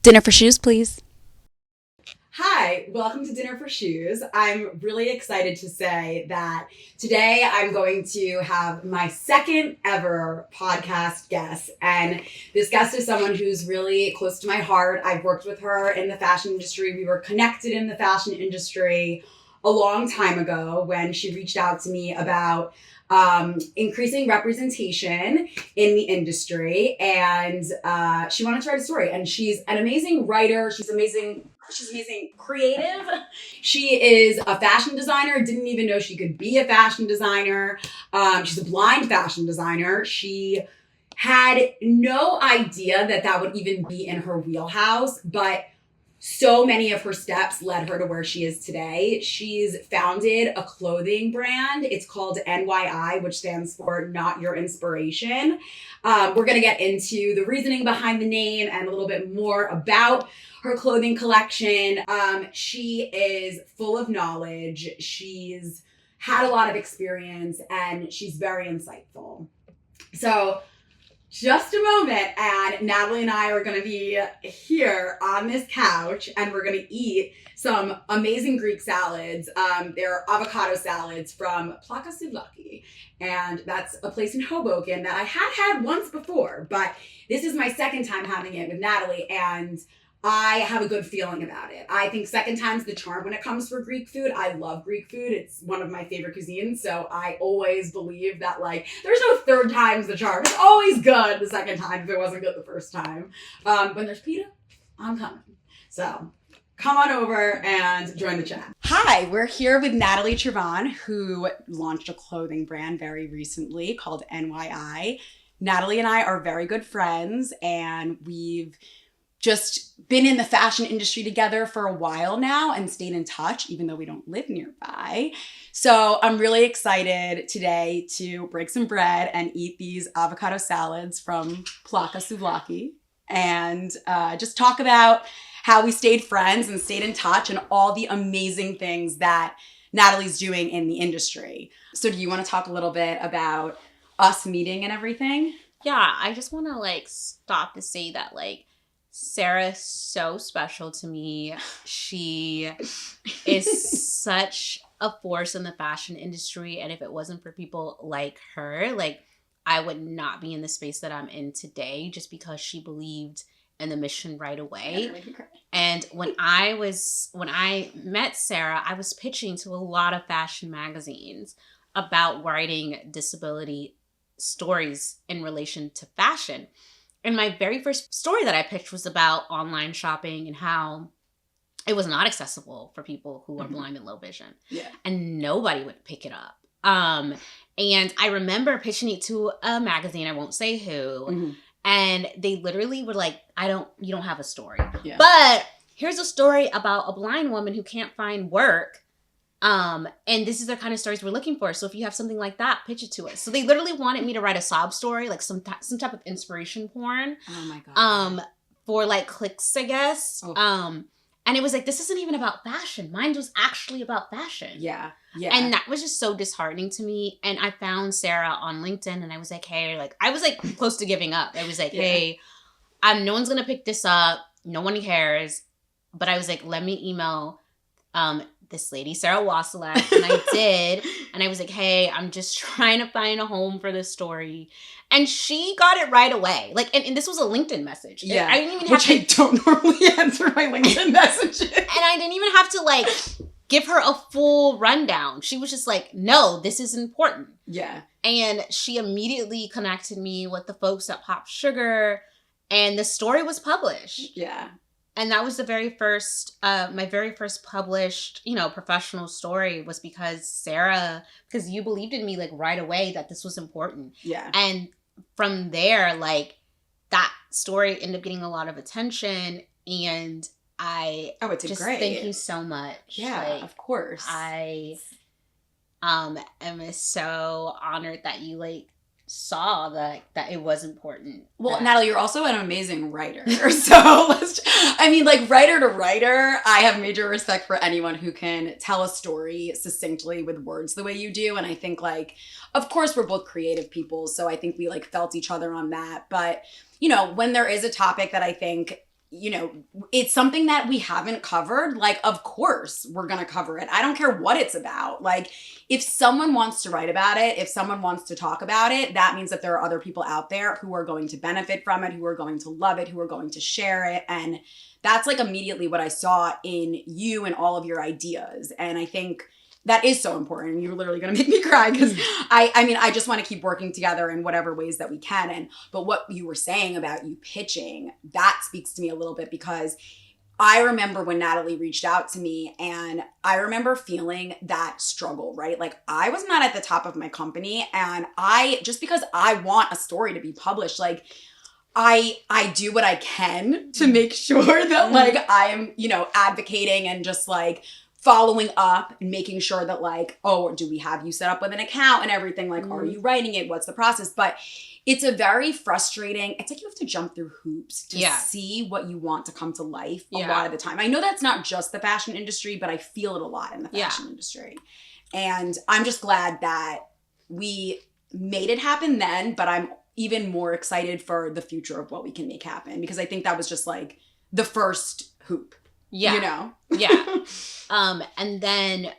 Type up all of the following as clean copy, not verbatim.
Dinner for shoes, please. Hi, welcome to Dinner for Shoes. I'm really excited to say that today I'm going to have my second ever podcast guest. And this guest is someone who's really close to my heart. I've worked with her in the fashion industry. We were connected in the fashion industry a long time ago when she reached out to me about increasing representation in the industry, and she wanted to write a story. And she's an amazing writer. She's amazing creative. She is a fashion designer. Didn't even know she could be a fashion designer. She's a blind fashion designer. She had no idea that would even be in her wheelhouse, but so many of her steps led her to where she is today. She's founded a clothing brand. It's called NYI, which stands for Not Your Inspiration. We're going to get into the reasoning behind the name and a little bit more about her clothing collection. She is full of knowledge. She's had a lot of experience and she's very insightful. So just a moment, and Natalie and I are going to be here on this couch, and we're going to eat some amazing Greek salads. They're avocado salads from Plaka Souvlaki, and that's a place in Hoboken that I had once before, but this is my second time having it with Natalie, and I have a good feeling about it. I think second time's the charm when it comes for Greek food. I love Greek food. It's one of my favorite cuisines. So I always believe that, like, there's no third time's the charm. It's always good the second time if it wasn't good the first time. When there's pita, I'm coming. So come on over and join the chat. Hi, we're here with Natalie Trevonne, who launched a clothing brand very recently called NYI. Natalie and I are very good friends, and we've just been in the fashion industry together for a while now and stayed in touch, even though we don't live nearby. So I'm really excited today to break some bread and eat these avocado salads from Plaka Souvlaki and just talk about how we stayed friends and stayed in touch and all the amazing things that Natalie's doing in the industry. So do you want to talk a little bit about us meeting and everything? Yeah, I just want to stop to say that Sarah's so special to me. She is such a force in the fashion industry. And if it wasn't for people like her, I would not be in the space that I'm in today just because she believed in the mission right away. And when I met Sarah, I was pitching to a lot of fashion magazines about writing disability stories in relation to fashion. And my very first story that I pitched was about online shopping and how it was not accessible for people who are blind and low vision. Yeah. And nobody would pick it up. And I remember pitching it to a magazine, I won't say who, and they literally were like, you don't have a story. Yeah. But here's a story about a blind woman who can't find work. And this is the kind of stories we're looking for. So if you have something like that, pitch it to us. So they literally wanted me to write a sob story, some type of inspiration porn. Oh my God. For clicks, I guess. Oh. And it was this isn't even about fashion. Mine was actually about fashion. Yeah. Yeah. And that was just so disheartening to me. And I found Sarah on LinkedIn and I was like, hey, I was close to giving up. I was like, hey, no one's going to pick this up. No one cares. But I was like, let me email, this lady, Sarah Wasilak, and I did. And I was like, hey, I'm just trying to find a home for this story. And she got it right away. And this was a LinkedIn message. Yeah. I didn't even have I don't normally answer my LinkedIn messages. And I didn't even have to give her a full rundown. She was just like, no, this is important. Yeah. And she immediately connected me with the folks at Pop Sugar, and the story was published. Yeah. And that was the very first, my very first published, professional story was because you believed in me right away that this was important. Yeah. And from there, that story ended up getting a lot of attention, and it's great. Thank you so much. Yeah, of course. I am so honored that you saw that it was important. Well, Natalie, you're also an amazing writer. So writer to writer, I have major respect for anyone who can tell a story succinctly with words the way you do. And I think of course we're both creative people, so I think we felt each other on that. But, when there is a topic that I think you know, it's something that we haven't covered. Like, of course we're going to cover it. I don't care what it's about. Like, if someone wants to write about it, if someone wants to talk about it, that means that there are other people out there who are going to benefit from it, who are going to love it, who are going to share it. And that's like immediately what I saw in you and all of your ideas. And I think that is so important. You're literally going to make me cry because I mean, I just want to keep working together in whatever ways that we can. But what you were saying about you pitching, that speaks to me a little bit, because I remember when Natalie reached out to me, and I remember feeling that struggle, right? Like, I was not at the top of my company, and just because I want a story to be published, like, I do what I can to make sure that like I am, you know, advocating and just like following up and making sure that like, oh, do we have you set up with an account and everything? Like, are you writing it? What's the process? But it's a very frustrating, it's like you have to jump through hoops to see what you want to come to life a lot of the time. I know that's not just the fashion industry, but I feel it a lot in the fashion industry. And I'm just glad that we made it happen then, but I'm even more excited for the future of what we can make happen, because I think that was just like the first hoop. Yeah. You know? Yeah. And then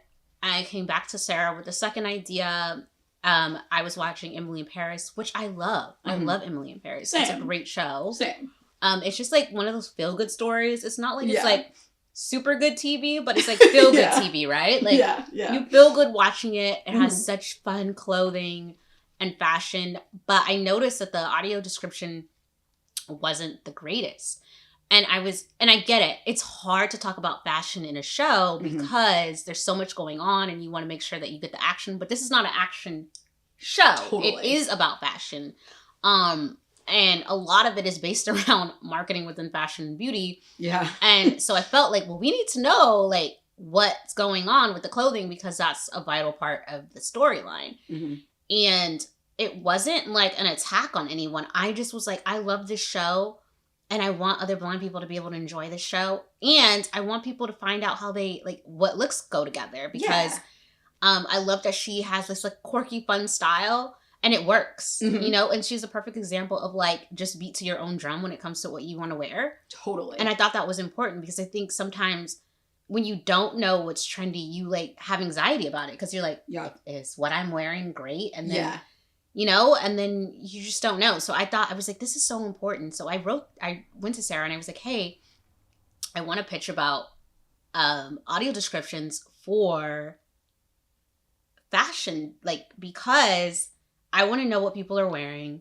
I came back to Sarah with the second idea. I was watching Emily in Paris, which I love. I love Emily in Paris. Same. It's a great show. Same. It's just like one of those feel-good stories. It's not like it's like super good TV, but it's like feel-good TV, right? Like you feel good watching it. It has such fun clothing and fashion. But I noticed that the audio description wasn't the greatest. And I get it. It's hard to talk about fashion in a show because there's so much going on and you want to make sure that you get the action. But this is not an action show. Totally. It is about fashion. And a lot of it is based around marketing within fashion and beauty. Yeah. And so I felt like, well, we need to know like what's going on with the clothing, because that's a vital part of the storyline. And it wasn't like an attack on anyone. I just was like, I love this show. And I want other blind people to be able to enjoy the show. And I want people to find out how they, like, what looks go together. Because I love that she has this, like, quirky, fun style. And it works, you know? And she's a perfect example of, like, just beat to your own drum when it comes to what you want to wear. Totally. And I thought that was important, because I think sometimes when you don't know what's trendy, you, like, have anxiety about it. Because you're like, is what I'm wearing great? And then... You know, and then you just don't know. So I was like, this is so important. So I went to Sarah and I was like, hey, I want to pitch about audio descriptions for fashion, like, because I want to know what people are wearing.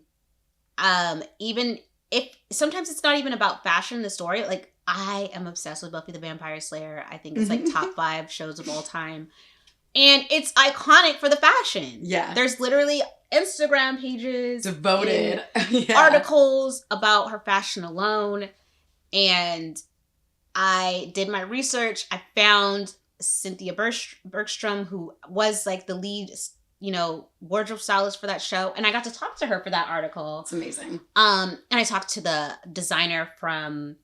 Even if sometimes it's not even about fashion, the story, like, I am obsessed with Buffy the Vampire Slayer. I think it's like top 5 shows of all time. And it's iconic for the fashion. Yeah. There's literally Instagram pages devoted articles about her fashion alone. And I did my research. I found Cynthia Bergstrom, who was like the lead, you know, wardrobe stylist for that show. And I got to talk to her for that article. It's amazing. And I talked to the designer from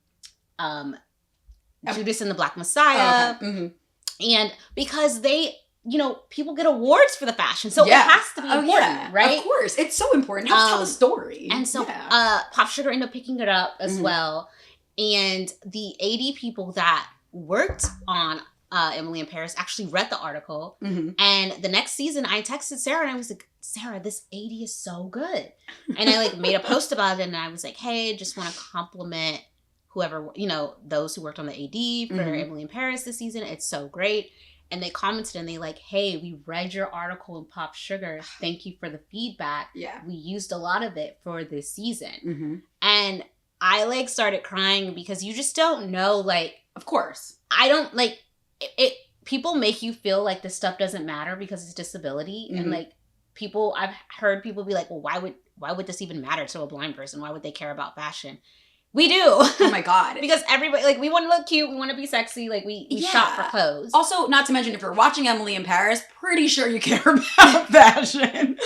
Judas and the Black Messiah. Oh, okay. And because they... You know, people get awards for the fashion. So it has to be important, right? Of course. It's so important. It helps tell the story. And so Pop Sugar ended up picking it up as well. And the AD people that worked on Emily in Paris actually read the article. And the next season, I texted Sarah and I was like, Sarah, this AD is so good. And I like made a post about it and I was like, hey, just want to compliment whoever, you know, those who worked on the AD for Emily in Paris this season. It's so great. And they commented and they like, hey, we read your article in Pop Sugar. Thank you for the feedback. Yeah. We used a lot of it for this season. And I like started crying because you just don't know, like, of course. I don't like it. People make you feel like this stuff doesn't matter because it's disability. And like I've heard people be like, well, why would this even matter to a blind person? Why would they care about fashion? We do. Oh my God. Because everybody, like, we want to look cute. We want to be sexy. Like, we shop for clothes. Also, not to mention, if you're watching Emily in Paris, pretty sure you care about fashion.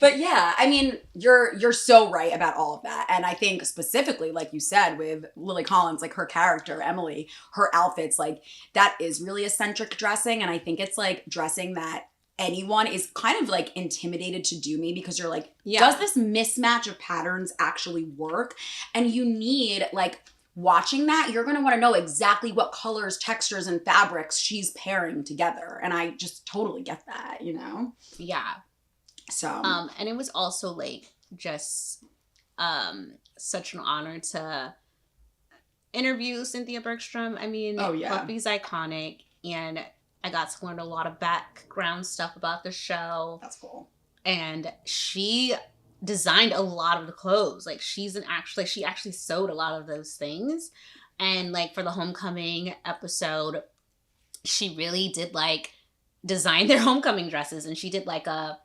But yeah, I mean, you're so right about all of that. And I think specifically, like you said, with Lily Collins, like her character, Emily, her outfits, like, that is really eccentric dressing. And I think it's, like, dressing that anyone is kind of like intimidated to do, maybe because you're like, does this mismatch of patterns actually work? And you need like watching that, you're going to want to know exactly what colors, textures, and fabrics she's pairing together. And I just totally get that, you know? Yeah. So. And it was also like just such an honor to interview Cynthia Bergstrom. I mean, Buffy's iconic, and I got to learn a lot of background stuff about the show. That's cool. And she designed a lot of the clothes. Like, she actually sewed a lot of those things. And like for the homecoming episode, she really did like design their homecoming dresses, and she did like a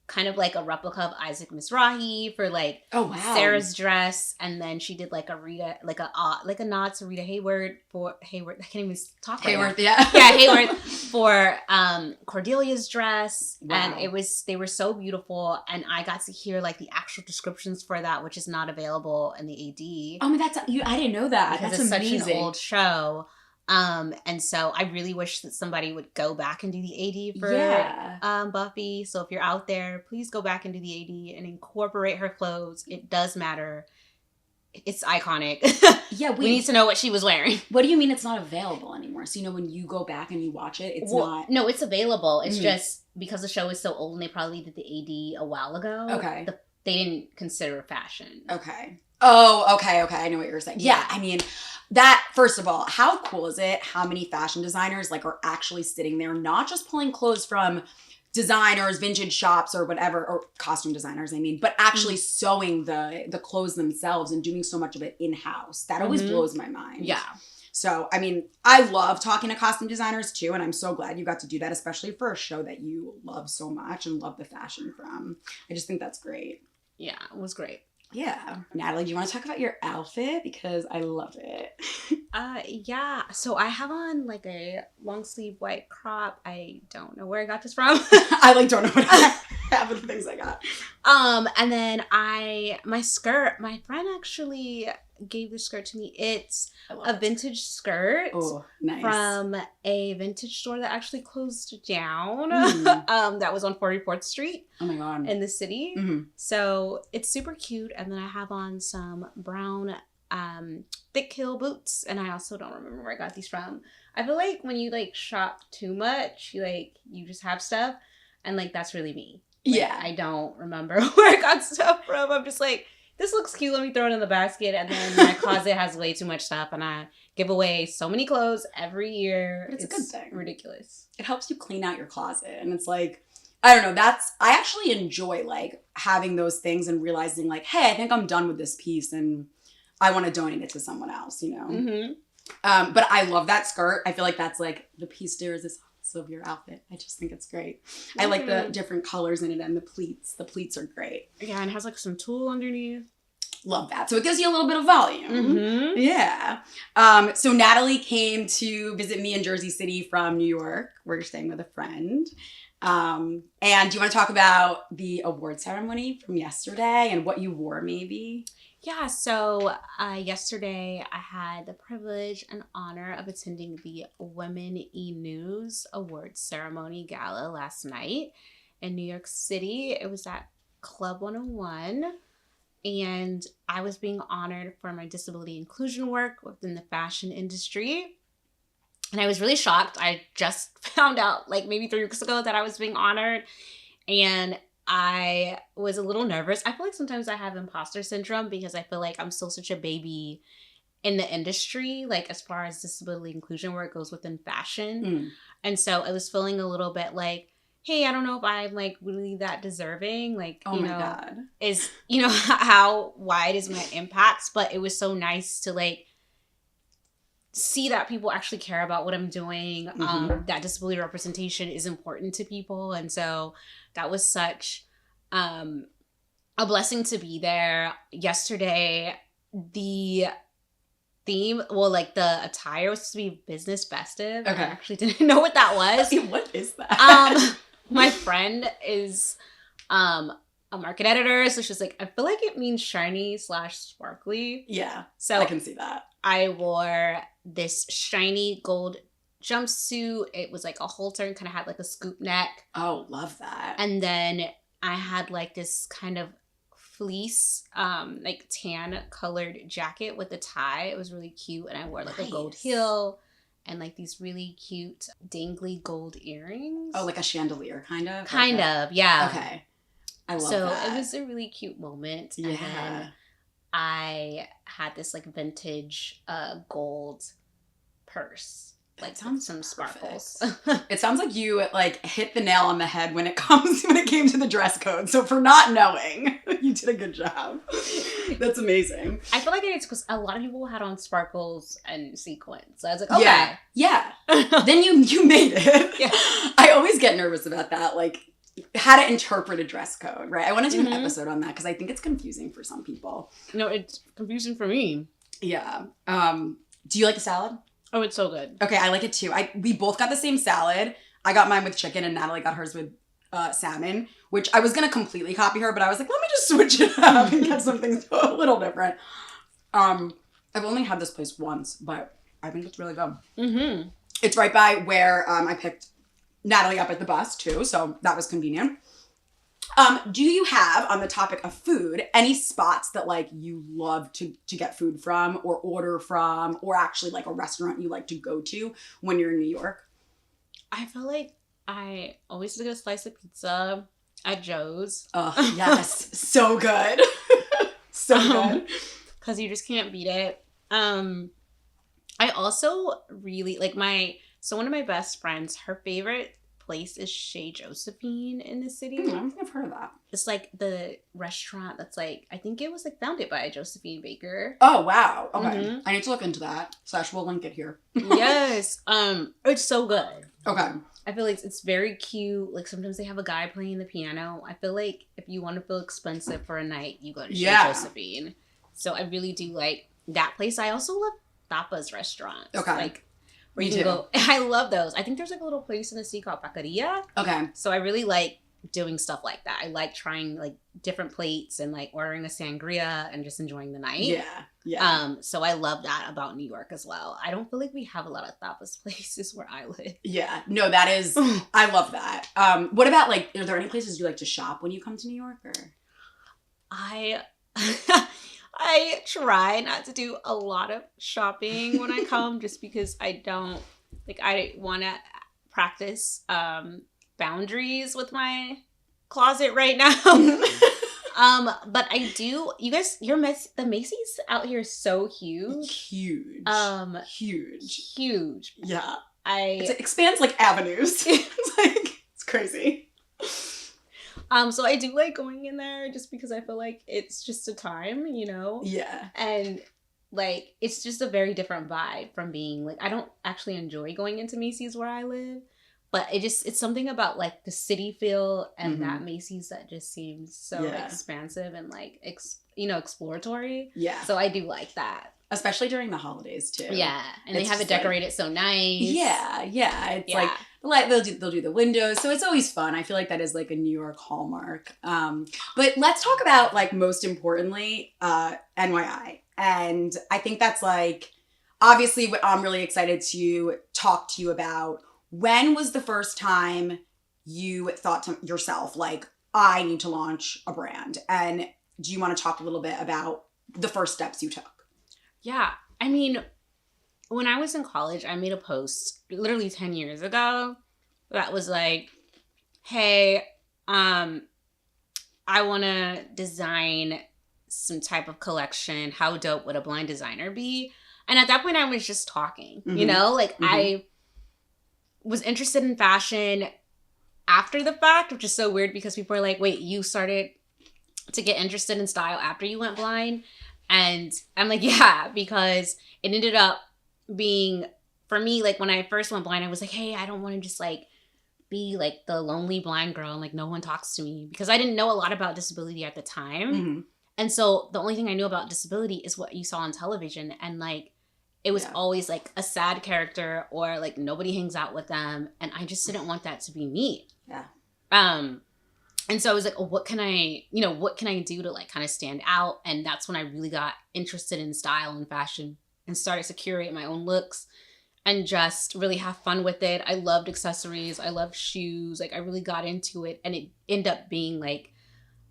kind of like a replica of Isaac Mizrahi for like Sarah's dress, and then she did like a Rita, like a nod to Rita Hayworth. I can't even talk right now. Hayworth for Cordelia's dress. Wow. And they were so beautiful, and I got to hear like the actual descriptions for that, which is not available in the AD. Oh, I didn't know that. Because it's amazing. Such an old show. And so I really wish that somebody would go back and do the AD for Buffy. So if you're out there, please go back and do the AD and incorporate her clothes. It does matter. It's iconic. Yeah, we need to know what she was wearing. What do you mean it's not available anymore? So, you know, when you go back and you watch it, it's not... No, it's available. It's just because the show is so old and they probably did the AD a while ago. Okay. They didn't consider fashion. Okay. Oh, okay. I know what you're saying. Yeah, I mean... That, first of all, how cool is it how many fashion designers like are actually sitting there, not just pulling clothes from designers, vintage shops or whatever, or costume designers, I mean, but actually sewing the clothes themselves and doing so much of it in-house. That always blows my mind. Yeah. So, I mean, I love talking to costume designers too, and I'm so glad you got to do that, especially for a show that you love so much and love the fashion from. I just think that's great. Yeah, it was great. Yeah. Natalie, do you want to talk about your outfit? Because I love it. Yeah. So I have on like a long sleeve white crop. I don't know where I got this from. I like don't know what half of the things I got. And then my skirt, my friend actually gave this skirt to me. It's a vintage skirt from a vintage store that actually closed down. That was on 44th Street. Oh my God. In the city. So it's super cute. And then I have on some brown thick heel boots, and I also don't remember where I got these from. I feel like when you like shop too much, you just have stuff, and like that's really me. Like, I don't remember where I got stuff from. I'm just like, this looks cute, let me throw it in the basket, and then my closet has way too much stuff, and I give away so many clothes every year. But it's a good thing. Ridiculous. It helps you clean out your closet, and it's like, I don't know, I actually enjoy like having those things and realizing like, hey, I think I'm done with this piece and I want to donate it to someone else, you know? But I love that skirt. I feel like that's like the piece de resistance of your outfit. I just think it's great. I like the different colors in it and the pleats. The pleats are great. Yeah, and it has like some tulle underneath. Love that. So it gives you a little bit of volume. Yeah. So Natalie came to visit me in Jersey City from New York, where you're staying with a friend. And do you want to talk about the award ceremony from yesterday and what you wore maybe? Yeah, so yesterday I had the privilege and honor of attending the Women E-News Awards Ceremony Gala last night in New York City. It was at Club 101, and I was being honored for my disability inclusion work within the fashion industry. And I was really shocked. I just found out like maybe 3 weeks ago that I was being honored, and I was a little nervous. I feel like sometimes I have imposter syndrome because I feel like I'm still such a baby in the industry, like as far as disability inclusion work goes within fashion. And so I was feeling a little bit like, hey, I don't know if I'm like really that deserving. Like, God. Is, how wide is my impact? But it was so nice to like see that people actually care about what I'm doing, that disability representation is important to people. And so that was such a blessing to be there. Yesterday, the theme, the attire was supposed to be business festive. Okay. I actually didn't know what that was. What is that? My friend is a market editor, so she's like, I feel like it means shiny / sparkly. Yeah, so I can see that. I wore this shiny gold jumpsuit. It was like a halter and kind of had like a scoop neck. Oh, love that. And then I had like this kind of fleece, like tan colored jacket with a tie. It was really cute. And I wore like a gold heel and like these really cute dangly gold earrings. Oh, like a chandelier kind of? Kind of, yeah. Okay. I love so that. It was a really cute moment. Yeah. And I had this like vintage gold purse. Like sounds some sparkles. It sounds like you like hit the nail on the head when it came to the dress code. So for not knowing, you did a good job. That's amazing. I feel like it's because a lot of people had on sparkles and sequins. So I was like, okay. Yeah. Then you made it. Yeah. I always get nervous about that. Like how to interpret a dress code, right? I want to do an episode on that because I think it's confusing for some people. No, it's confusing for me. Yeah. Do you like the salad? Oh, it's so good. Okay, I like it too. We both got the same salad. I got mine with chicken and Natalie got hers with salmon, which I was going to completely copy her, but I was like, let me just switch it up and get something a little different. I've only had this place once, but I think it's really good. Mm-hmm. It's right by where I picked Natalie up at the bus too, so that was convenient. Do you have, on the topic of food, any spots that like you love to get food from or order from, or actually like a restaurant you like to go to when you're in New York? I feel like I always get a slice of pizza at Joe's. Oh, yes. So good. So good. Because you just can't beat it. I also really like one of my best friends, her favorite place is Chez Josephine in the city. I don't think I've heard of that. It's like the restaurant that's like, I think it was like founded by a Josephine baker. Oh, wow. Okay. Mm-hmm. I need to look into that. / we'll link it here. Yes. It's so good. Okay. I feel like it's very cute. Like sometimes they have a guy playing the piano. I feel like if you want to feel expensive for a night, you go to Chez Josephine. So I really do like that place. I also love Tapa's restaurant. Okay. Like where you can go. I love those. I think there's like a little place in the city called Pacaria. Okay. So I really like doing stuff like that. I like trying like different plates and like ordering a sangria and just enjoying the night. Yeah. Yeah. So I love that about New York as well. I don't feel like we have a lot of tapas places where I live. Yeah. No, that is, I love that. What about like, are there any places you like to shop when you come to New York or? I try not to do a lot of shopping when I come just because I want to practice boundaries with my closet right now. But I do, you guys, the Macy's out here is so huge. Huge. Huge. Yeah. It expands like avenues. It's crazy. So I do like going in there just because I feel like it's just a time, you know? Yeah. And like, it's just a very different vibe from being like, I don't actually enjoy going into Macy's where I live, but it's something about like the city feel and that Macy's that just seems so expansive and like, exploratory. Yeah. So I do like that. Especially during the holidays too. Yeah. And they have it decorated so nice. Yeah. Yeah. It's like they'll do the windows. So it's always fun. I feel like that is like a New York hallmark. But let's talk about like most importantly, NYI. And I think that's like, obviously what I'm really excited to talk to you about. When was the first time you thought to yourself, like, I need to launch a brand? And do you want to talk a little bit about the first steps you took? Yeah. I mean, when I was in college, I made a post literally 10 years ago that was like, hey, I want to design some type of collection. How dope would a blind designer be? And at that point, I was just talking, you know? Like, I was interested in fashion after the fact, which is so weird because people are like, wait, you started to get interested in style after you went blind? And I'm like, yeah, because it ended up being, for me, like when I first went blind, I was like, hey, I don't want to just like be like the lonely blind girl and like no one talks to me, because I didn't know a lot about disability at the time. And so the only thing I knew about disability is what you saw on television. And like, it was always like a sad character or like nobody hangs out with them. And I just didn't want that to be me. Yeah. And so I was like, oh, what can I do to like kind of stand out? And that's when I really got interested in style and fashion and started to curate my own looks and just really have fun with it. I loved accessories. I loved shoes. Like I really got into it, and it ended up being like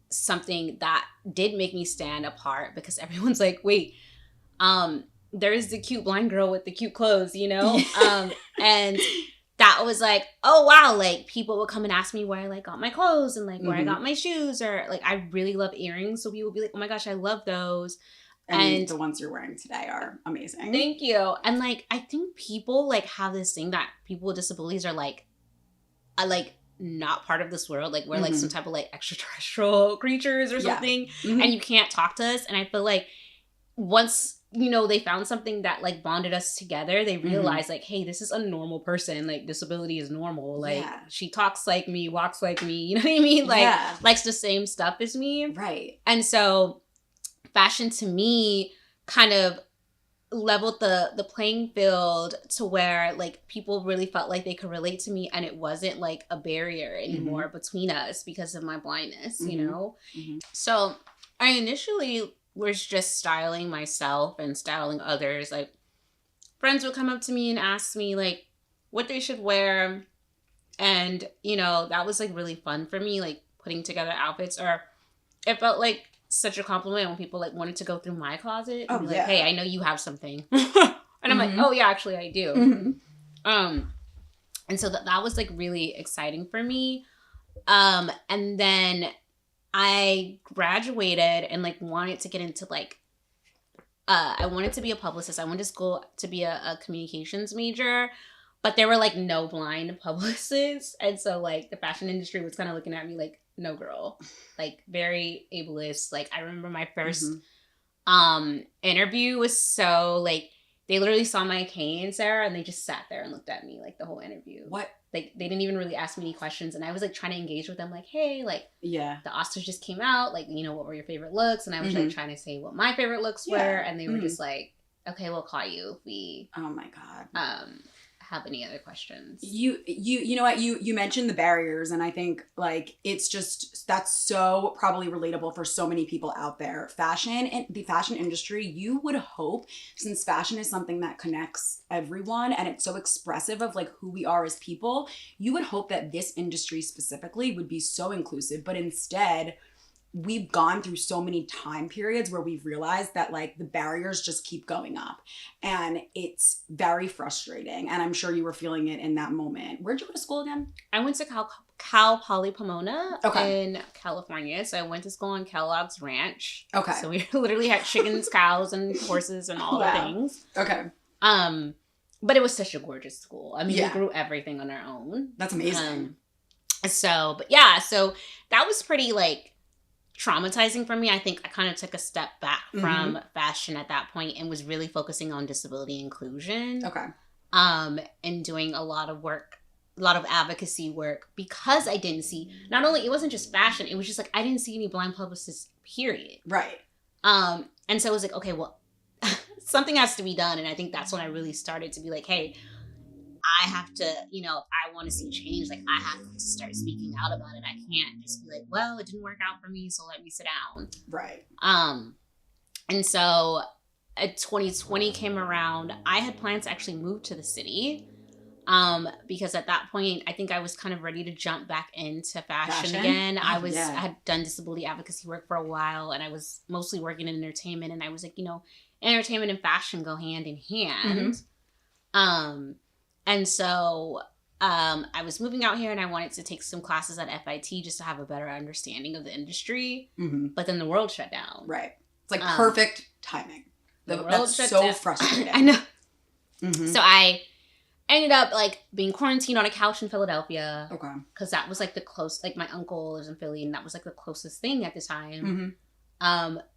something that did make me stand apart because everyone's like, wait, there's the cute blind girl with the cute clothes, you know? And that was like, oh wow, like people would come and ask me where I like got my clothes and like where I got my shoes, or like I really love earrings. So people would be like, oh my gosh, I love those. And the ones you're wearing today are amazing. Thank you. And like, I think people like have this thing that people with disabilities are like not part of this world. Like we're like some type of like extraterrestrial creatures or something. And you can't talk to us. And I feel like once, you know, they found something that like bonded us together, they realized like, hey, this is a normal person. Like disability is normal. Like she talks like me, walks like me. You know what I mean? Like likes the same stuff as me. Right. And so fashion to me kind of leveled the playing field to where like people really felt like they could relate to me, and it wasn't like a barrier anymore between us because of my blindness, you know? So I initially was just styling myself and styling others. Like friends would come up to me and ask me like what they should wear. And, you know, that was like really fun for me, like putting together outfits. Or it felt like such a compliment when people like wanted to go through my closet and be like, hey, I know you have something. And I'm like, oh yeah, actually I do. And so that was like really exciting for me. And then I graduated and like wanted to get into like, I wanted to be a publicist. I wanted to school to be a communications major, but there were like no blind publicists. And so like the fashion industry was kind of looking at me like, no girl, like very ableist. Like I remember my first interview was so like, they literally saw my cane, Sarah, and they just sat there and looked at me like the whole interview. What? Like they didn't even really ask me any questions, and I was like trying to engage with them, like, hey, like, the Oscars just came out, like, you know, what were your favorite looks? And I was like trying to say what my favorite looks were, and they were just like, okay, we'll call you if we, oh my god, have any other questions. You know what, you mentioned the barriers, and I think like it's just, that's so probably relatable for so many people out there. Fashion and the fashion industry, you would hope, since fashion is something that connects everyone and it's so expressive of like who we are as people, you would hope that this industry specifically would be so inclusive, but instead we've gone through so many time periods where we've realized that like the barriers just keep going up, and it's very frustrating. And I'm sure you were feeling it in that moment. Where'd you go to school again? I went to Cal Poly Pomona in California. So I went to school on Kellogg's Ranch. Okay. So we literally had chickens, cows, and horses and all the things. Okay. But it was such a gorgeous school. I mean, we grew everything on our own. That's amazing. So that was pretty like traumatizing for me. I think I kind of took a step back from fashion at that point and was really focusing on disability inclusion. Okay. And doing a lot of work, a lot of advocacy work, because I didn't see, not only, it wasn't just fashion, it was just like, I didn't see any blind publicists, period. Right. And so it was like, okay, well, something has to be done. And I think that's when I really started to be like, hey, I have to, you know, if I want to see change, like I have to start speaking out about it. I can't just be like, well, it didn't work out for me, so let me sit down. Right. And so 2020 came around. I had plans to actually move to the city. Because at that point, I think I was kind of ready to jump back into fashion again. I had done disability advocacy work for a while, and I was mostly working in entertainment. And I was like, you know, entertainment and fashion go hand in hand. And so I was moving out here, and I wanted to take some classes at FIT just to have a better understanding of the industry. But then the world shut down. Right. It's like perfect timing. That's so frustrating. I know. So I ended up like being quarantined on a couch in Philadelphia. Okay. Because that was like the close, like my uncle lives in Philly, and that was like the closest thing at the time.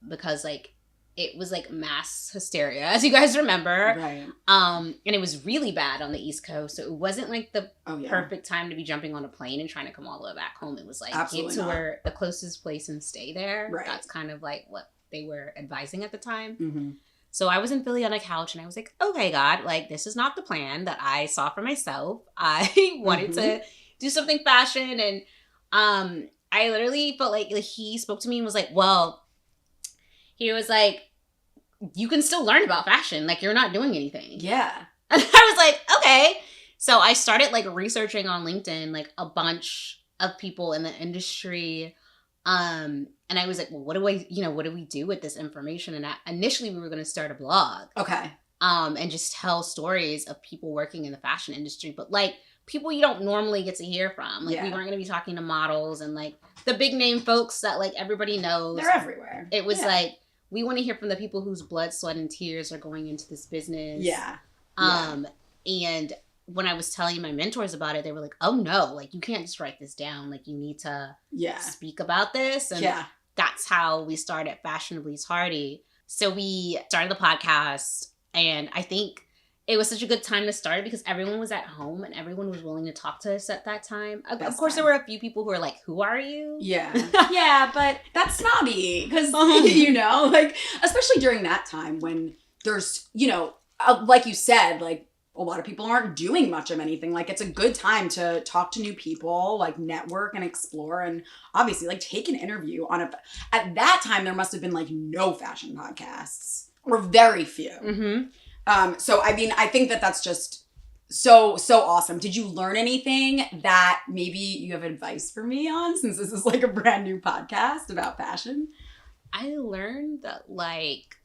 Because like it was like mass hysteria, as you guys remember. Right. And it was really bad on the East Coast. So it wasn't like the perfect time to be jumping on a plane and trying to come all the way back home. It was like get to where the closest place and stay there. Right. That's kind of like what they were advising at the time. So I was in Philly on a couch, and I was like, okay, God, like this is not the plan that I saw for myself. I wanted to do something fashion. And I literally felt like he spoke to me and was like, well, he was like, you can still learn about fashion. Like, you're not doing anything. Yeah. And I was like, okay. So I started like researching on LinkedIn, like a bunch of people in the industry. And I was like, well, what do we do with this information? And initially we were going to start a blog. Okay. And just tell stories of people working in the fashion industry, but like people you don't normally get to hear from. Like we weren't going to be talking to models and like the big name folks that like everybody knows. They're everywhere. It was like, we want to hear from the people whose blood, sweat, and tears are going into this business. Yeah. And when I was telling my mentors about it, they were like, oh no, like you can't just write this down. Like you need to speak about this. And that's how we started Fashionably TARDY. So we started the podcast, and I think it was such a good time to start because everyone was at home and everyone was willing to talk to us at that time. Of course, there were a few people who were like, who are you? Yeah. Yeah, but that's snobby because, you know, like, especially during that time when there's, you know, like you said, like, a lot of people aren't doing much of anything. Like, it's a good time to talk to new people, like, network and explore, and obviously, like, take an interview on at that time, there must have been, like, no fashion podcasts, or very few. Mm-hmm. So, I mean, I think that's just so awesome. Did you learn anything that maybe you have advice for me on, since this is, like, a brand new podcast about fashion? I learned that, like,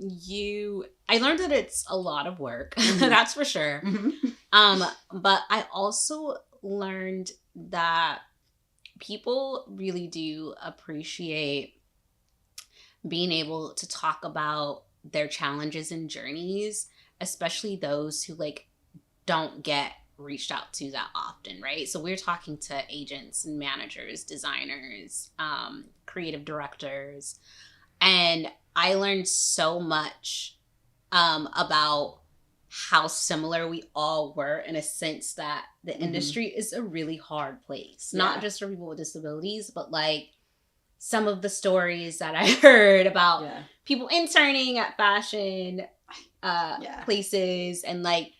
I learned that it's a lot of work. Mm-hmm. That's for sure. Mm-hmm. But I also learned that people really do appreciate being able to talk about their challenges and journeys, especially those who like don't get reached out to that often, right? So we're talking to agents and managers, designers, creative directors, and I learned so much about how similar we all were, in a sense that the industry is a really hard place, not just for people with disabilities, but like some of the stories that I heard about people interning at fashion places and like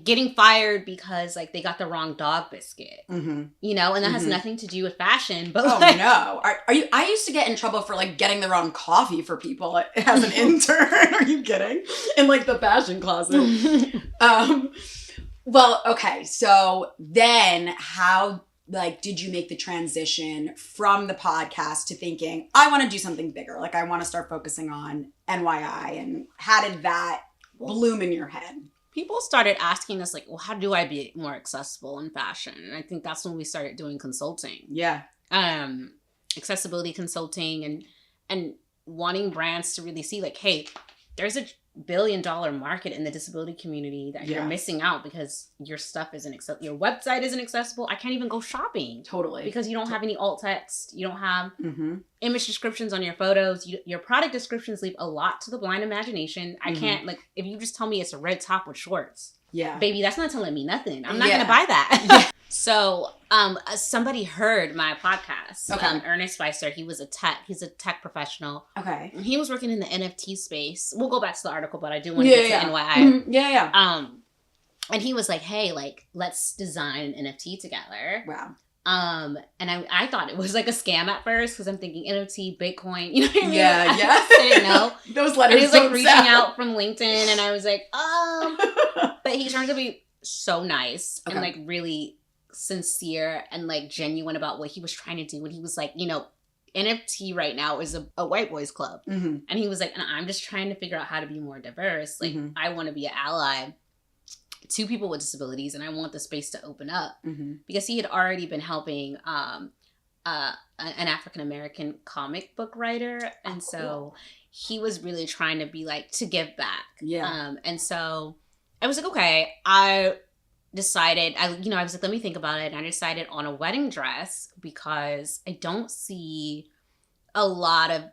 getting fired because like they got the wrong dog biscuit, you know, and that has nothing to do with fashion. But no, are you? I used to get in trouble for like getting the wrong coffee for people as an intern. Are you kidding? In like the fashion closet. Well, okay. So then, how like did you make the transition from the podcast to thinking I want to do something bigger? Like I want to start focusing on NYI, and how did that bloom in your head? People started asking us, like, well, how do I be more accessible in fashion? And I think that's when we started doing consulting. Yeah. Accessibility consulting and wanting brands to really see, like, hey, there's a $1 billion market in the disability community that you're missing out because your stuff isn't accessible. Your website isn't accessible. I can't even go shopping. Totally. Because you don't have any alt text. You don't have image descriptions on your photos. Your product descriptions leave a lot to the blind imagination. I can't, like, if you just tell me it's a red top with shorts. Yeah. Baby, that's not telling me nothing. I'm not going to buy that. So, somebody heard my podcast. Okay. Ernest Spicer, he's a tech professional. Okay. He was working in the NFT space. We'll go back to the article, but I do want to get to NYI. And he was like, hey, like, let's design an NFT together. Wow. And I thought it was like a scam at first because I'm thinking NFT, Bitcoin, you know what I mean? Yeah, I didn't know. Those letters. And he was like reaching out from LinkedIn, and I was like, but he turned to be so nice and like really sincere and like genuine about what he was trying to do. And he was like, you know, NFT right now is a white boys club. And he was like, and I'm just trying to figure out how to be more diverse. Like I want to be an ally to people with disabilities, and I want the space to open up because he had already been helping an African-American comic book writer. And so he was really trying to be like, to give back. Yeah. And so I was like, okay, I decided, I was like, let me think about it. And I decided on a wedding dress because I don't see a lot of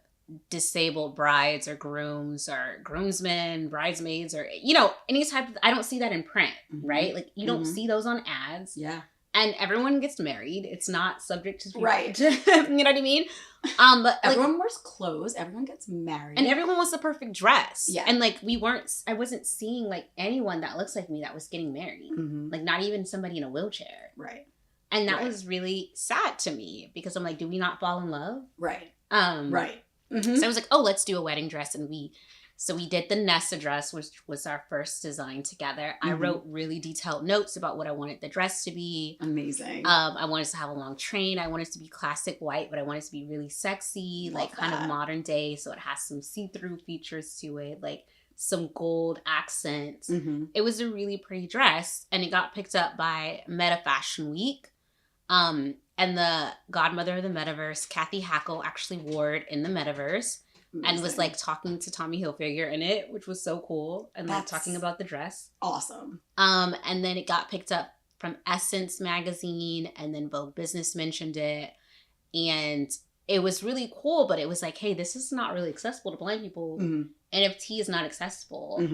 disabled brides or grooms or groomsmen, bridesmaids, or, you know, any type of, I don't see that in print, right? Like you don't see those on ads. Yeah. And everyone gets married. It's not subject to people. Right. You know what I mean? But everyone wears clothes. Everyone gets married. And everyone wants the perfect dress. Yeah. And like I wasn't seeing like anyone that looks like me that was getting married. Like not even somebody in a wheelchair. Right. And that was really sad to me because I'm like, do we not fall in love? Right. Right. So I was like, oh, let's do a wedding dress. And we So we did the Nessa dress, which was our first design together. I wrote really detailed notes about what I wanted the dress to be. Amazing. I wanted to have a long train. I wanted it to be classic white, but I wanted it to be really sexy, Love like kind that. of modern day. So it has some see-through features to it, like some gold accents. It was a really pretty dress, and it got picked up by Meta Fashion Week. And the godmother of the metaverse, Kathy Hackle, actually wore it in the metaverse. Amazing. And was like talking to Tommy Hilfiger in it, which was so cool. And like talking about the dress. Awesome. And then it got picked up from Essence magazine, and then Vogue Business mentioned it. And it was really cool, but it was like, hey, this is not really accessible to blind people. NFT is not accessible.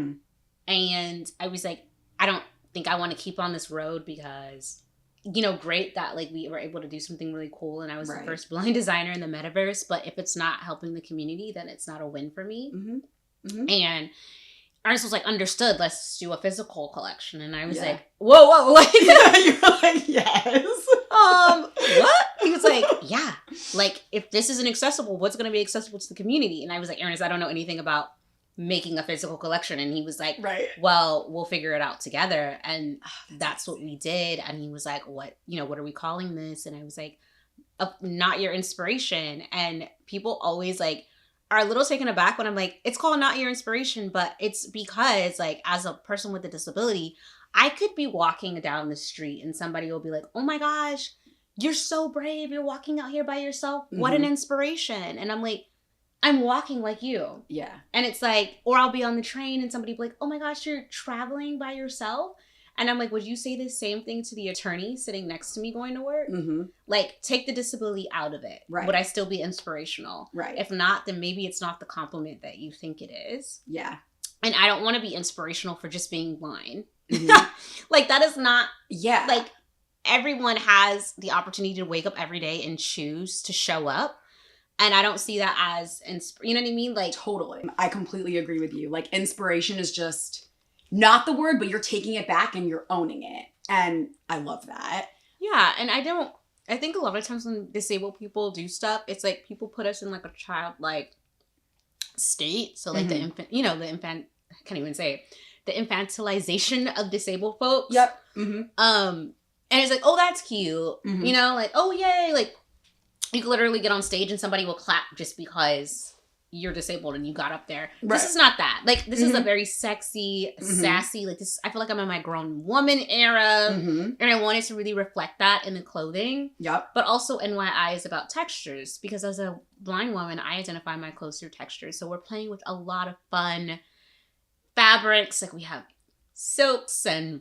And I was like, I don't think I want to keep on this road because, you know, great that like we were able to do something really cool, and I was the first blind designer in the metaverse, but if it's not helping the community, then it's not a win for me. And Ernest was like, understood, let's do a physical collection. And I was like, whoa, like you were like, yes. What? He was like, yeah, like if this isn't accessible, what's going to be accessible to the community? And I was like, Ernest, I don't know anything about making a physical collection. And he was like, well, we'll figure it out together. And that's what we did. And he was like, what are we calling this? And I was like, Not Your Inspiration. And people always like are a little taken aback when I'm like, it's called Not Your Inspiration, but it's because like as a person with a disability, I could be walking down the street and somebody will be like, oh my gosh, you're so brave, you're walking out here by yourself, what an inspiration. And I'm like, I'm walking like you. Yeah. And it's like, or I'll be on the train and somebody will be like, oh my gosh, you're traveling by yourself. And I'm like, would you say the same thing to the attorney sitting next to me going to work? Like, take the disability out of it. Would I still be inspirational? If not, then maybe it's not the compliment that you think it is. Yeah. And I don't want to be inspirational for just being blind. Like, that is not... Yeah. Like, everyone has the opportunity to wake up every day and choose to show up. And I don't see that as... you know what I mean? Like... Totally. I completely agree with you. Like, inspiration is just... not the word, but you're taking it back and you're owning it. And I love that. Yeah. And I think a lot of times when disabled people do stuff, it's like people put us in like a childlike state. So like the infant, I can't even say it. The infantilization of disabled folks. Yep. And it's like, oh, that's cute. You know, like, oh, yay. Like, you could literally get on stage and somebody will clap just because you're disabled and you got up there. This is not that. Like, this is a very sexy, sassy, like this, I feel like I'm in my grown woman era. And I wanted to really reflect that in the clothing. Yep. But also NYI is about textures, because as a blind woman, I identify my clothes through textures. So we're playing with a lot of fun fabrics. Like, we have silks and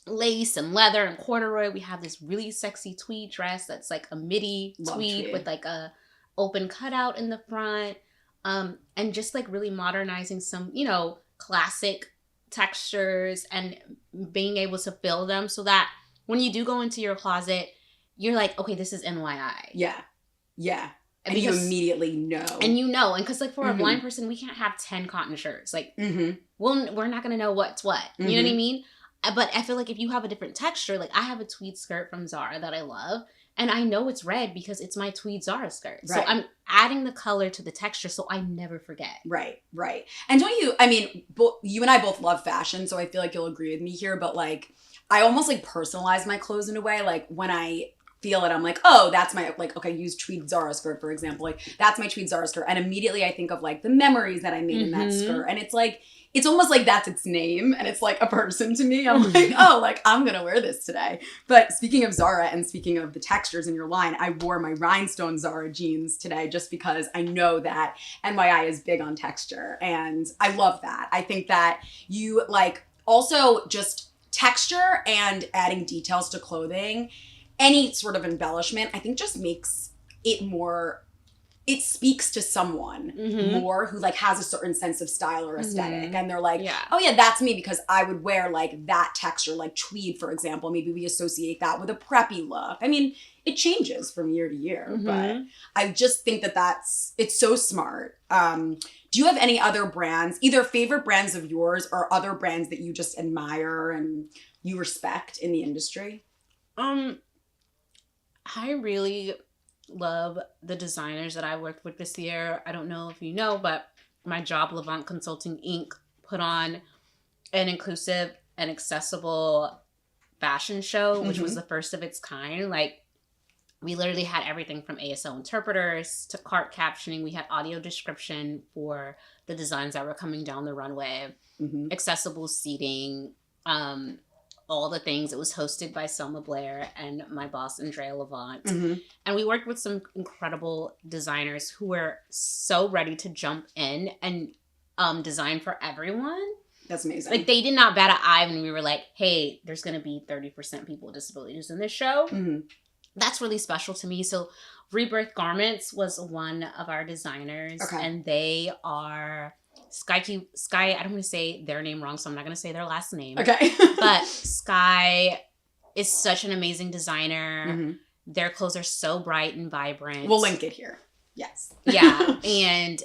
lace and leather and corduroy. We have this really sexy tweed dress that's like a midi tweed with like a open cutout in the front. And just like really modernizing some, classic textures and being able to fill them so that when you do go into your closet, you're like, okay, this is NYI. Yeah. Yeah. And you immediately know. And and because like for a blind person, we can't have 10 cotton shirts. Like, we're not going to know what's what. You know what I mean? But I feel like if you have a different texture, like I have a tweed skirt from Zara that I love. And I know it's red because it's my tweed Zara skirt. So I'm adding the color to the texture so I never forget. Right. And you and I both love fashion, so I feel like you'll agree with me here. But like, I almost like personalize my clothes in a way. Like when I feel it, I'm like, oh, that's my, like, okay, use tweed Zara skirt, for example. Like, that's my tweed Zara skirt. And immediately I think of like the memories that I made in that skirt. And it's like, it's almost like that's its name and it's like a person to me. I'm like, oh, like I'm going to wear this today. But speaking of Zara and speaking of the textures in your line, I wore my rhinestone Zara jeans today just because I know that NYI is big on texture. And I love that. I think that you like also just texture and adding details to clothing, any sort of embellishment, I think just makes it more... it speaks to someone more who like has a certain sense of style or aesthetic. And they're like, oh yeah, that's me because I would wear like that texture, like tweed, for example. Maybe we associate that with a preppy look. I mean, it changes from year to year, but I just think that it's so smart. Do you have any other brands, either favorite brands of yours or other brands that you just admire and you respect in the industry? I really love the designers that I worked with this year. I don't know if you know, but my job, Levant Consulting Inc., put on an inclusive and accessible fashion show, which was the first of its kind. Like, we literally had everything from ASL interpreters to cart captioning. We had audio description for the designs that were coming down the runway, accessible seating, all the things. It was hosted by Selma Blair and my boss, Andrea Levant. And we worked with some incredible designers who were so ready to jump in and design for everyone. That's amazing. Like, they did not bat an eye when we were like, hey, there's going to be 30% people with disabilities in this show. That's really special to me. So Rebirth Garments was one of our designers. And they are Sky, I don't want to say their name wrong, so I'm not going to say their last name. But Sky is such an amazing designer. Their clothes are so bright and vibrant. We'll link it here. Yes. Yeah. And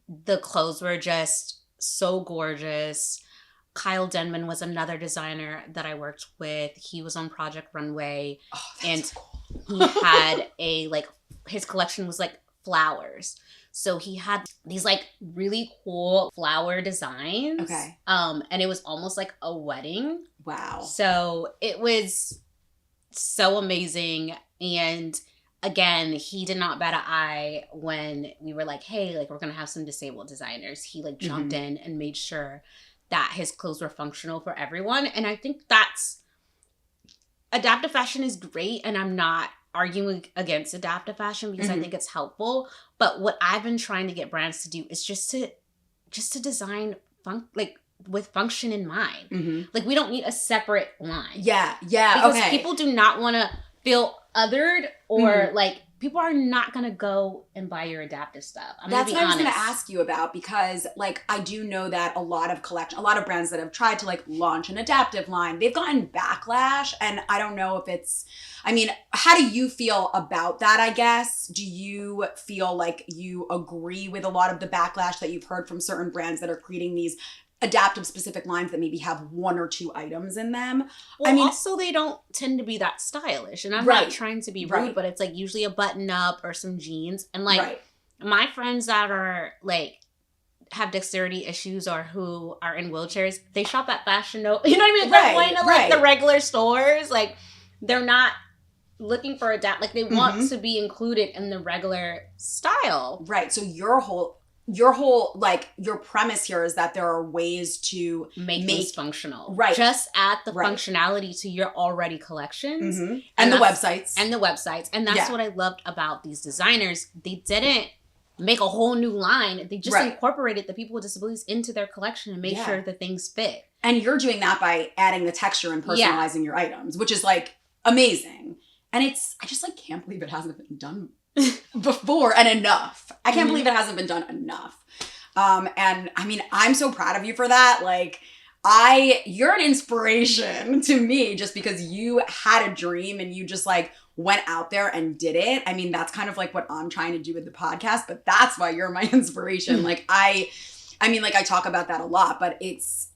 the clothes were just so gorgeous. Kyle Denman was another designer that I worked with. He was on Project Runway. Oh, and so cool. He had his collection was like flowers. So he had these like really cool flower designs. And it was almost like a wedding. Wow. So it was so amazing. And again, he did not bat an eye when we were like, hey, like, we're going to have some disabled designers. He like jumped in and made sure that his clothes were functional for everyone. And I think adaptive fashion is great. And I'm not arguing against adaptive fashion because I think it's helpful. But what I've been trying to get brands to do is just to design with function in mind. Like, we don't need a separate line. Yeah. Because people do not want to feel othered or like, people are not going to go and buy your adaptive stuff. That's what I was going to ask you about, because like, I do know that a lot of brands that have tried to like launch an adaptive line, they've gotten backlash. And I don't know if how do you feel about that, I guess? Do you feel like you agree with a lot of the backlash that you've heard from certain brands that are creating these adaptive specific lines that maybe have one or two items in them? Well, also they don't tend to be that stylish, and I'm not trying to be rude, but it's like usually a button up or some jeans, and like my friends that are like have dexterity issues or who are in wheelchairs, they shop at Fashion Nova. You know what I mean? They're going to like the regular stores. Like, they're not looking for like they want to be included in the regular style. Right. So your whole like, your premise here is that there are ways to make things functional. Right. Just add the functionality to your already collections. And the websites. And that's what I loved about these designers. They didn't make a whole new line. They just incorporated the people with disabilities into their collection and made sure that things fit. And you're doing that by adding the texture and personalizing your items, which is like amazing. And I just like can't believe it hasn't been done before and enough. I can't believe it hasn't been done enough. And I mean, I'm so proud of you for that. Like, you're an inspiration to me just because you had a dream and you just like went out there and did it. I mean, that's kind of like what I'm trying to do with the podcast, but that's why you're my inspiration. Like, I mean, like, I talk about that a lot, but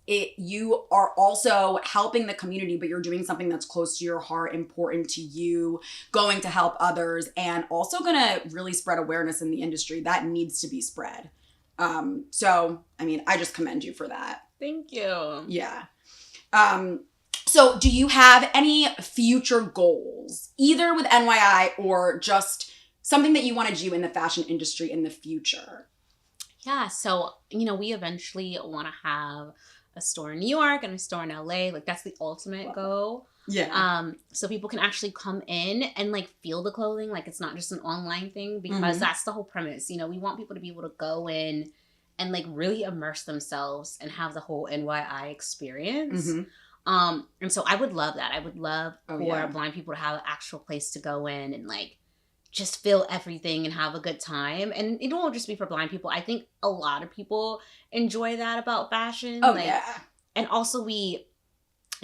you are also helping the community, but you're doing something that's close to your heart, important to you, going to help others, and also going to really spread awareness in the industry that needs to be spread. So, I mean, I just commend you for that. Thank you. Yeah. So do you have any future goals, either with NYI or just something that you want to do in the fashion industry in the future? Yeah. So, we eventually want to have a store in New York and a store in LA. Like, that's the ultimate goal. Yeah. So people can actually come in and like feel the clothing. Like, it's not just an online thing, because that's the whole premise. We want people to be able to go in and like really immerse themselves and have the whole NYI experience. And so I would love that. I would love for blind people to have an actual place to go in and like just feel everything and have a good time. And it won't just be for blind people. I think a lot of people enjoy that about fashion. Oh, like, yeah. And also we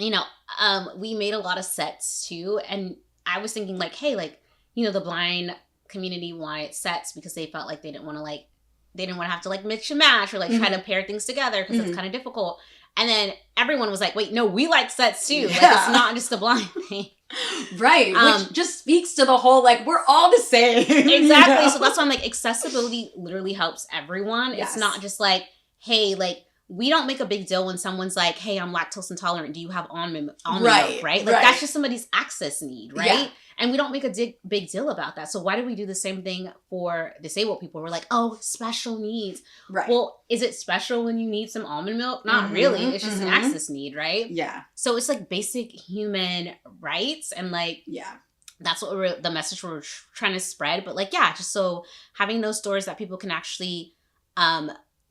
made a lot of sets too. And I was thinking like, hey, like, the blind community wanted sets because they felt like they didn't want to have to like mix and match or like try to pair things together because it's kind of difficult. And then everyone was like, wait, no, we like sets too. Yeah. Like, it's not just a blind thing. Right, which just speaks to the whole, like, we're all the same. Exactly. You know? So that's why I'm like, accessibility literally helps everyone. Yes. It's not just like, hey, like, we don't make a big deal when someone's like, hey, I'm lactose intolerant. Do you have almond milk? Right? Like, that's just somebody's access need, right? Yeah. And we don't make a big deal about that. So why do we do the same thing for disabled people? We're like, oh, special needs. Right. Well, is it special when you need some almond milk? Not really. It's just an access need, right? Yeah. So it's like basic human rights and like, that's what the message we're trying to spread. But like, just so having those stores that people can actually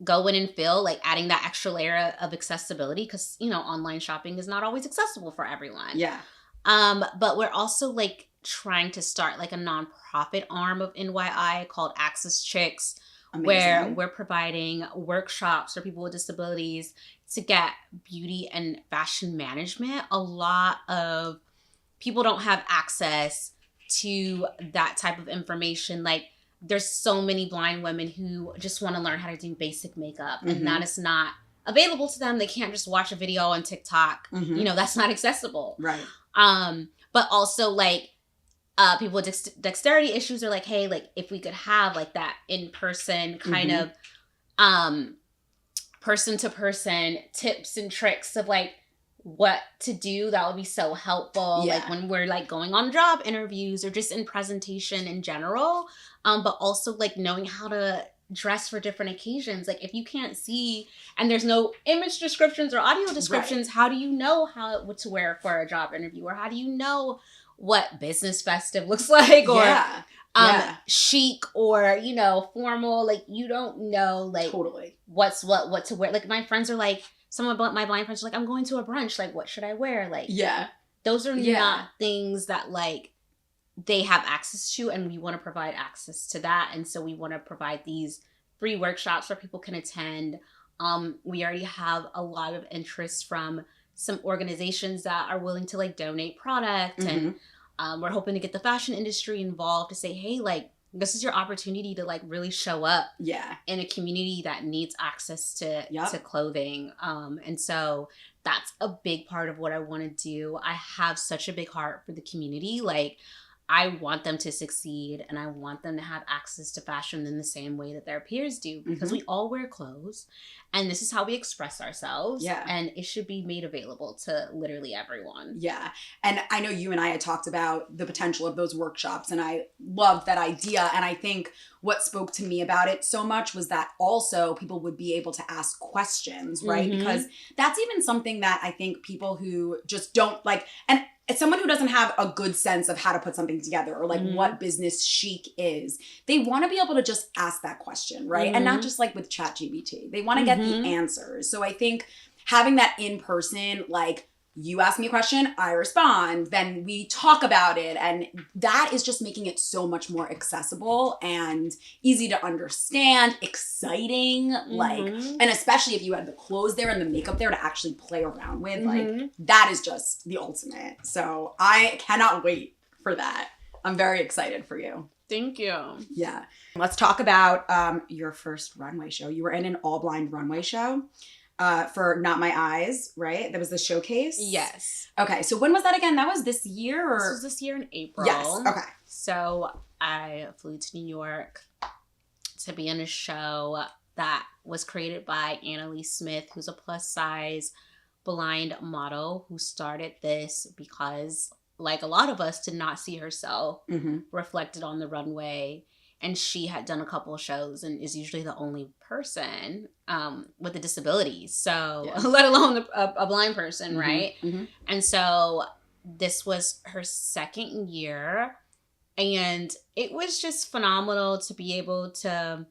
go in and feel, like adding that extra layer of accessibility, because, you know, online shopping is not always accessible for everyone. Yeah. But we're also like trying to start like a nonprofit arm of NYI called Access Chicks. Amazing. Where we're providing workshops for people with disabilities to get beauty and fashion management. A lot of people don't have access to that type of information. Like, there's so many blind women who just want to learn how to do basic makeup, and that is not available to them. They can't just watch a video on TikTok. You know, that's not accessible. Right. But also like people with dexterity issues are like, hey, like if we could have like that in-person kind of person-to-person tips and tricks of like what to do, that would be so helpful. Like when we're like going on job interviews or just in presentation in general. But also like knowing how to dress for different occasions. Like if you can't see and there's no image descriptions or audio descriptions, how do you know what to wear for a job interview? Or how do you know what business festive looks like? Or chic or, you know, formal? Like you don't know like what to wear. Like my friends are like, some of my blind friends are like, I'm going to a brunch. Like what should I wear? Like those are not things that like they have access to, and we want to provide access to that. And so we want to provide these free workshops where people can attend. We already have a lot of interest from some organizations that are willing to like donate product. And we're hoping to get the fashion industry involved to say, hey, like, this is your opportunity to like really show up in a community that needs access to clothing. And so that's a big part of what I want to do. I have such a big heart for the community. Like, I want them to succeed, and I want them to have access to fashion in the same way that their peers do, because we all wear clothes, and this is how we express ourselves. And it should be made available to literally everyone. And I know you and I had talked about the potential of those workshops, and I loved that idea. And I think what spoke to me about it so much was that also people would be able to ask questions, right? Because that's even something that I think people who just don't like, and as someone who doesn't have a good sense of how to put something together or like what business chic is, they want to be able to just ask that question, right? And not just like with ChatGPT. They want to get the answers. So I think having that in person, like you ask me a question, I respond, then we talk about it. And that is just making it so much more accessible and easy to understand, exciting, like, and especially if you had the clothes there and the makeup there to actually play around with, like that is just the ultimate. So I cannot wait for that. I'm very excited for you. Thank you. Yeah. Let's talk about your first runway show. You were in an all-blind runway show. For Not My Eyes, right? That was the showcase? Yes. Okay, so when was that again? That was this year? Or? This was this year in April. Yes, okay. So I flew to New York to be in a show that was created by Natalie Smith, who's a plus-size blind model who started this because, like a lot of us, did not see herself reflected on the runway. And she had done a couple of shows and is usually the only person with a disability. So let alone a blind person, right? And so this was her second year. And it was just phenomenal to be able to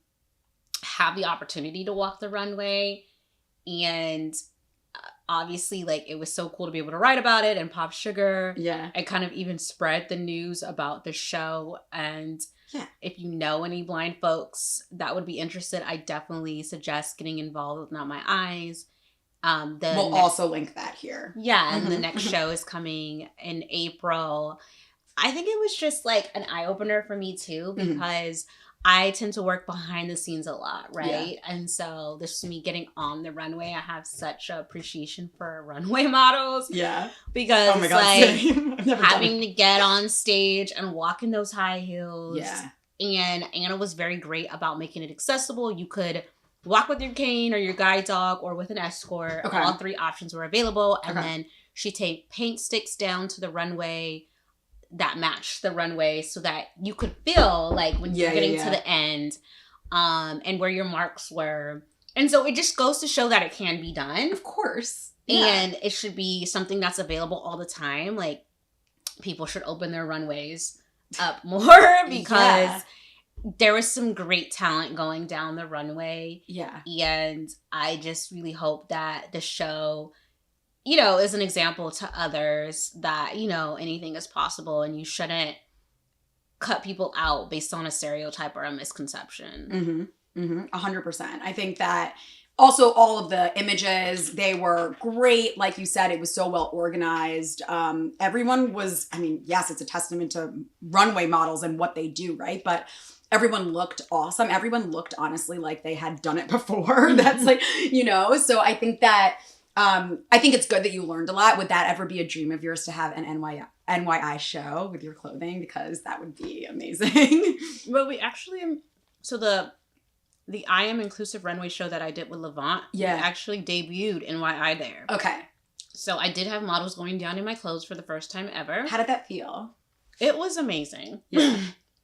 have the opportunity to walk the runway. And obviously, like, it was so cool to be able to write about it and pop sugar. And kind of even spread the news about the show. And if you know any blind folks that would be interested, I definitely suggest getting involved with Not My Eyes. We'll also link that here. And the next show is coming in April. I think it was just like an eye-opener for me too, because I tend to work behind the scenes a lot, right? Yeah. And so this is me getting on the runway. I have such an appreciation for runway models. Yeah. Because oh my God, like having to get on stage and walk in those high heels. Yeah. And Anna was very great about making it accessible. You could walk with your cane or your guide dog or with an escort. Okay. All 3 options were available. And then she take paint sticks down to the runway that matched the runway so that you could feel like when you're getting to the end and where your marks were. And so it just goes to show that it can be done. Of course. And it should be something that's available all the time. Like, people should open their runways up more because there was some great talent going down the runway. Yeah. And I just really hope that the show, you know, is an example to others that, you know, anything is possible and you shouldn't cut people out based on a stereotype or a misconception. 100%. I think that also all of the images, they were great. Like you said, it was so well organized. Everyone was, I mean, yes, it's a testament to runway models and what they do, right? But everyone looked awesome. Everyone looked honestly like they had done it before. That's like, you know, so I think that I think it's good that you learned a lot. Would that ever be a dream of yours to have an NYI show with your clothing? Because that would be amazing. Well, we actually, so the I Am Inclusive runway show that I did with Levant, we actually debuted NYI there. Okay. So I did have models going down in my clothes for the first time ever. How did that feel? It was amazing. Yeah.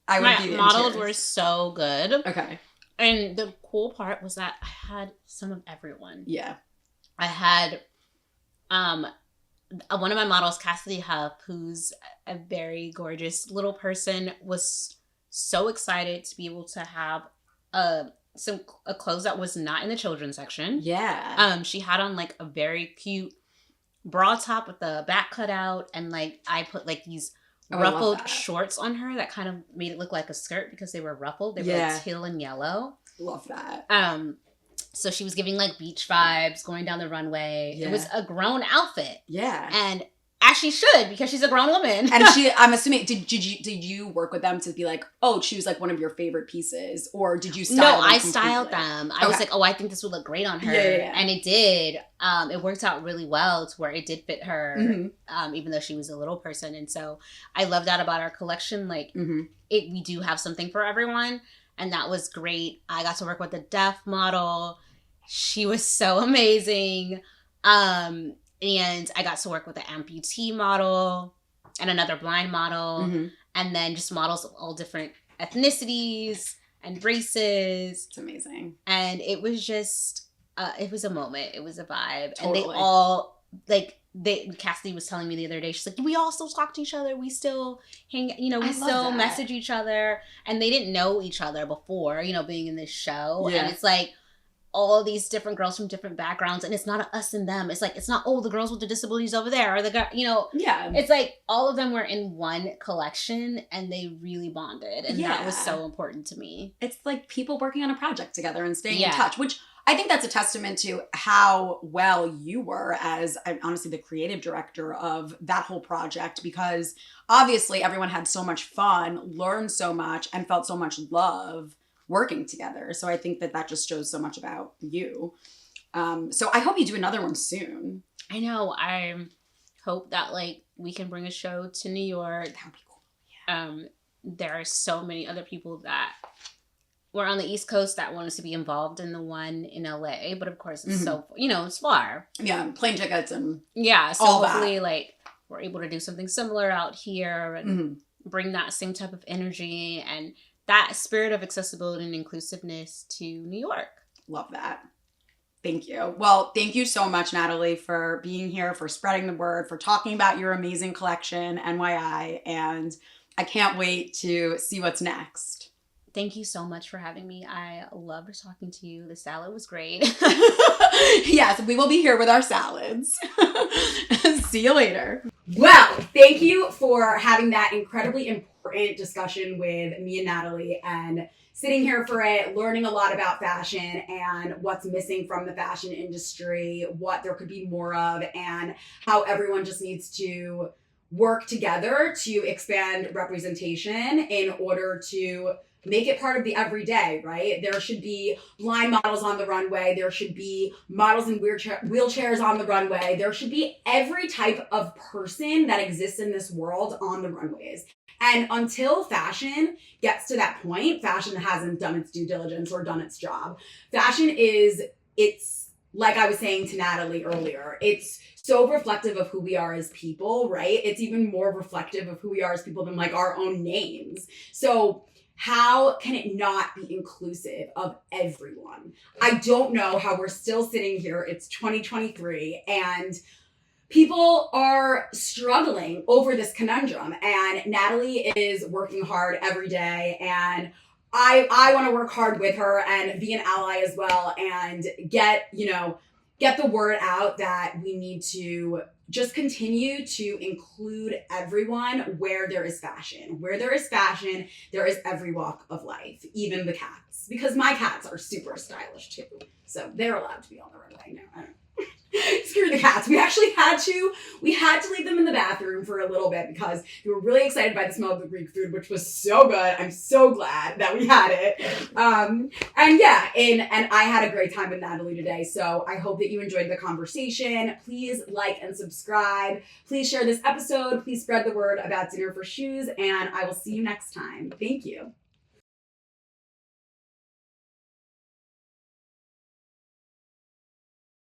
My models were so good. Okay. And the cool part was that I had some of everyone. Yeah. I had one of my models, Cassidy Huff, who's a very gorgeous little person, was so excited to be able to have a clothes that was not in the children's section. Yeah. She had on like a very cute bra top with the back cut out, and like I put like these ruffled shorts on her that kind of made it look like a skirt because they were ruffled. They were like teal and yellow. Love that. So she was giving like beach vibes going down the runway. Yeah. It was a grown outfit. Yeah. And as she should, because she's a grown woman. And I'm assuming, did you work with them to be like, oh, choose like one of your favorite pieces? Or did you style them? No, I styled them. I was like, oh, I think this would look great on her. Yeah. And it did. It worked out really well to where it did fit her, even though she was a little person. And so I love that about our collection. Like, we do have something for everyone. And that was great. I got to work with a deaf model. She was so amazing. And I got to work with an amputee model and another blind model. And then just models of all different ethnicities and races. It's amazing. And it was just, it was a moment. It was a vibe. Totally. And they all, like, Cassidy was telling me the other day, she's like, we all still talk to each other. We still hang, we still message each other. And they didn't know each other before, being in this show. Yeah. And it's like all these different girls from different backgrounds. And it's not a us and them. It's like, it's not, oh, the girls with the disabilities over there. Or the girl, Yeah. It's like all of them were in one collection and they really bonded. And that was so important to me. It's like people working on a project together and staying in touch, which I think that's a testament to how well you were as, honestly, the creative director of that whole project, because obviously everyone had so much fun, learned so much, and felt so much love working together. So I think that just shows so much about you. So I hope you do another one soon. I know. I hope that we can bring a show to New York. That would be cool. Yeah. There are so many other people that we're on the East Coast that want us to be involved in the one in LA, but of course it's so, it's far. Yeah, plane tickets and so all hopefully we're able to do something similar out here and bring that same type of energy and that spirit of accessibility and inclusiveness to New York. Love that. Thank you. Well, thank you so much, Natalie, for being here, for spreading the word, for talking about your amazing collection, NYI, and I can't wait to see what's next. Thank you so much for having me. I loved talking to you. The salad was great. Yes, we will be here with our salads. See you later. Well, thank you for having that incredibly important discussion with me and Natalie and sitting here for it, learning a lot about fashion and what's missing from the fashion industry, what there could be more of, and how everyone just needs to work together to expand representation in order to make it part of the everyday, right? There should be blind models on the runway. There should be models in wheelchairs on the runway. There should be every type of person that exists in this world on the runways. And until fashion gets to that point, fashion hasn't done its due diligence or done its job. Fashion it's like I was saying to Natalie earlier, it's so reflective of who we are as people, right? It's even more reflective of who we are as people than like our own names. So how can it not be inclusive of everyone? I don't know how we're still sitting here. It's 2023 and people are struggling over this conundrum, and Natalie is working hard every day, and I want to work hard with her and be an ally as well and get the word out that we need to just continue to include everyone where there is fashion. Where there is fashion, there is every walk of life, even the cats, because my cats are super stylish too. So they're allowed to be on the runway. No, I don't know. Screw the cats. We actually had to leave them in the bathroom for a little bit because we were really excited by the smell of the Greek food, which was so good. I'm so glad that we had it. And I had a great time with Natalie today. So I hope that you enjoyed the conversation. Please like and subscribe. Please share this episode. Please spread the word about Dinner for Shoes, and I will see you next time. Thank you.